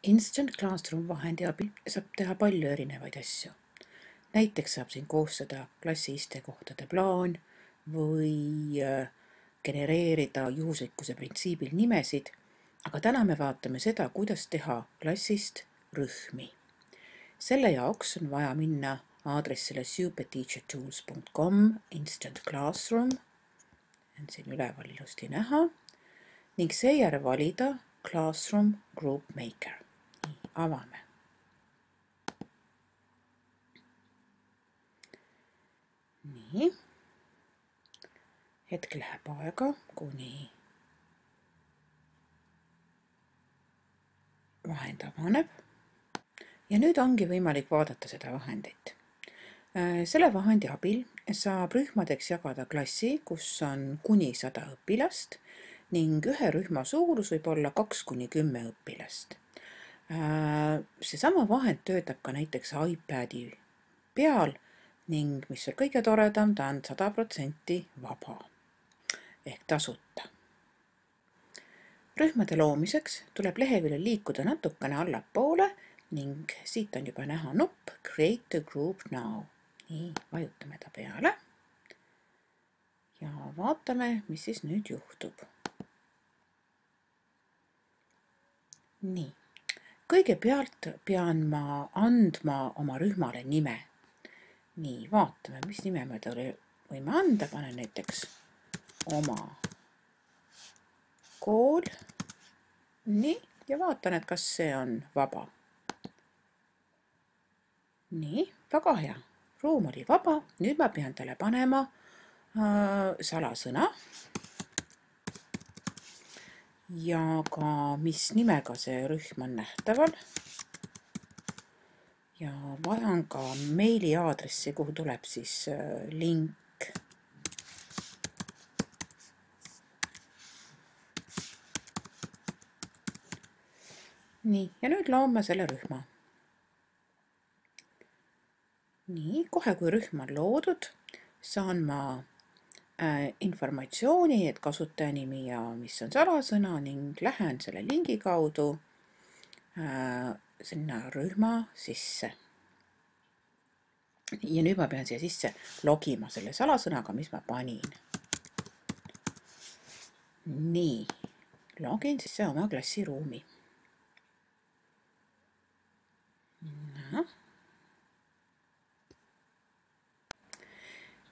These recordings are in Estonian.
Instant Classroom vahendi abil saab teha palju erinevaid asju. Näiteks saab siin koostada klassi istekohtade plaan või genereerida juhuslikkuse printsiibil nimesid, aga täna me vaatame seda, kuidas teha klassist rühmi. Selle jaoks on vaja minna aadressile superteachertools.com Instant Classroom, on siin üleval ilusti näha, ning seejärel valida Classroom Group Maker. Avame. Nii. Hetk läheb aega, kuni vahend avaneb. Ja nüüd ongi võimalik vaadata seda vahendit. Selle vahendi abil saab rühmadeks jagada klassi, kus on kuni 100 õpilast ning ühe rühma suurus võib olla 2–10 õpilast. Seesama vahend töötab ka näiteks iPadi peal ning mis veel kõige toredam, ta on 100% vaba ehk tasuta. Rühmade loomiseks tuleb leheküljel liikuda natukene allapoole ning siit on juba näha nupp Create a Group Now. Nii, vajutame ta peale ja vaatame, mis siis nüüd juhtub. Nii. Kõigepealt pean ma andma oma rühmale nime. Nii, vaatame, mis nime me talle võime anda. Panen näiteks oma kool. Nii, ja vaatan, et kas see on vaba. Nii, väga hea. Ruum oli vaba. Nüüd ma pean talle panema salasõna. Ja ka mis nimega see rühm on nähtaval. Ja vajan ka meili aadressi, kuhu tuleb siis link. Nii, ja nüüd loome selle rühma. Nii, kohe kui rühm on loodud, saan ma informatsiooni, et kasutajanimi ja mis on salasõna ning lähen selle lingi kaudu sinna rühma sisse. Ja nüüd ma pean siia sisse logima selle salasõnaga, mis ma panin. Nii, login sisse oma klassiruumi.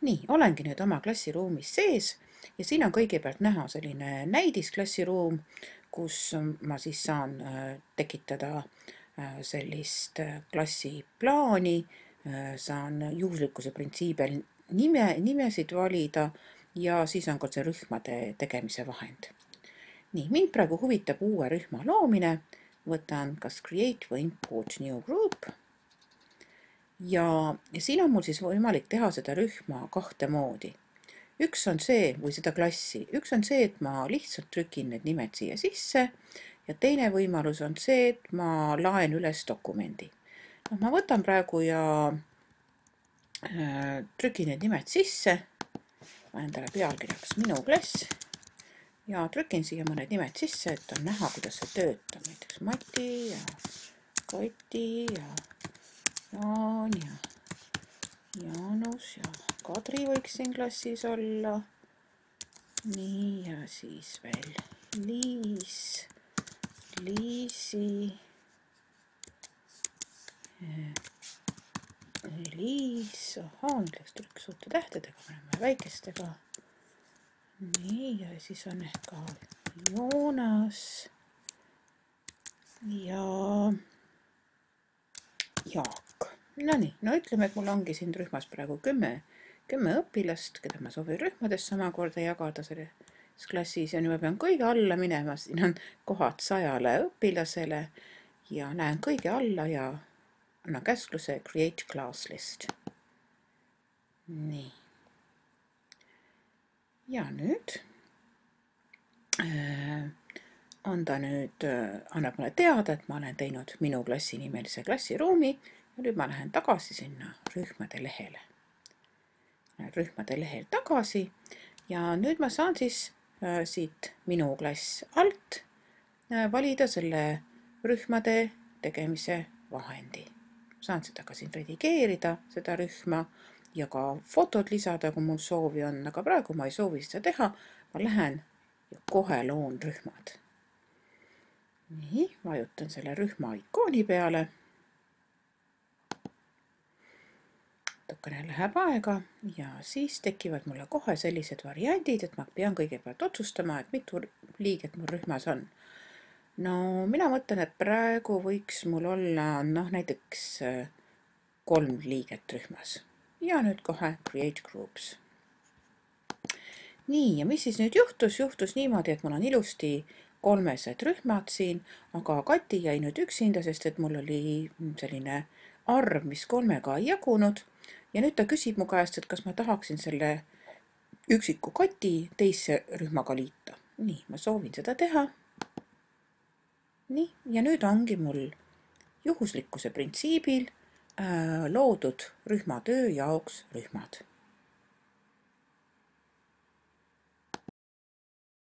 Nii, olengi nüüd oma klassiruumis sees ja siin on kõigepealt näha selline näidisklassiruum, kus ma siis saan tekitada sellist klassiplaani, saan juhuslikkuse printsiibil nimesid valida ja siis on ka see rühmade tegemise vahend. Nii, mind praegu huvitab uue rühma loomine. Võtan kas Create või Import New Group. Ja siin on mul siis võimalik teha seda rühma kahte moodi. Üks on see, või seda klassi, üks on see, et ma lihtsalt trükin need nimed siia sisse ja teine võimalus on see, et ma laen üles dokumendi. Ma võtan praegu ja trükin need nimed sisse, panen talle pealkirjaks minu klass ja trükin siia mõned nimed sisse, et on näha, kuidas see töötab. Näiteks Mati ja Kati ja Jaan ja Jaanus ja Kadri võiks siin klassis olla. Nii, ja siis veel Liis, Liisi, Liis, nüüd läks trükk suurte tähtedega, paneme väikestega. Nii, ja siis on ehk ka Joonas ja Jaak. No nii, no ütleme, et mul ongi siin rühmas praegu 10 õpilast, keda ma soovin rühmadesse omakorda jagada selles klassis ja nüüd ma pean kõige alla minema, siin on kohad 100 õpilasele ja näen kõige alla ja annan käskluse Create Class List. Nii. Ja nüüd annab mulle teada, et ma olen teinud minu klassi nimelise klassiruumi ja nüüd ma lähen tagasi sinna rühmade lehele. Rühmade lehel tagasi ja nüüd ma saan siis siit minu klass alt valida selle rühmade tegemise vahendi. Saan seda ka siin redigeerida, seda rühma, ja ka fotod lisada, kui mul soovi on, aga praegu ma ei soovi seda teha. Ma lähen ja kohe loon rühmad. Nii, vajutan selle rühma ikooni peale. Natukene läheb aega ja siis tekivad mulle kohe sellised variandid, et ma pean kõigepealt otsustama, et mitu liiget mul rühmas on. No mina mõtlen, et praegu võiks mul olla näiteks 3 liiget rühmas. Ja nüüd kohe Create Groups. Nii, ja mis siis nüüd juhtus? Juhtus niimoodi, et mul on ilusti 3 rühmad siin, aga Kati jäi nüüd üksinda, sest et mul oli selline arv, mis 3-ga ei jagunud. Ja nüüd ta küsib mu käest, et kas ma tahaksin selle üksiku Kati teise rühmaga liita. Nii, ma soovin seda teha. Nii, ja nüüd ongi mul juhuslikkuse printsiibil loodud rühmatöö jaoks rühmad.